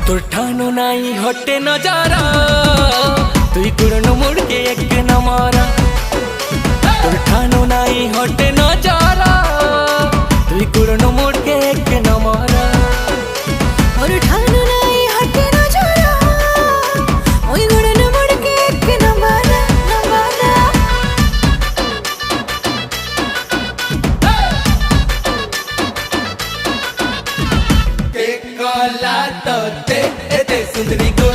তোর ঠানো নাই হটে নজারা তুই কুড়নো মুড় के एक न मारा তোর ঠানো নাই হটে নজারা তুই কুড়নো মুড় के एक न मारा और ठानो नहीं हटे न जारा ओई गुड़न मुड़ के एक न मारा ते कला तो ते सुंदरी को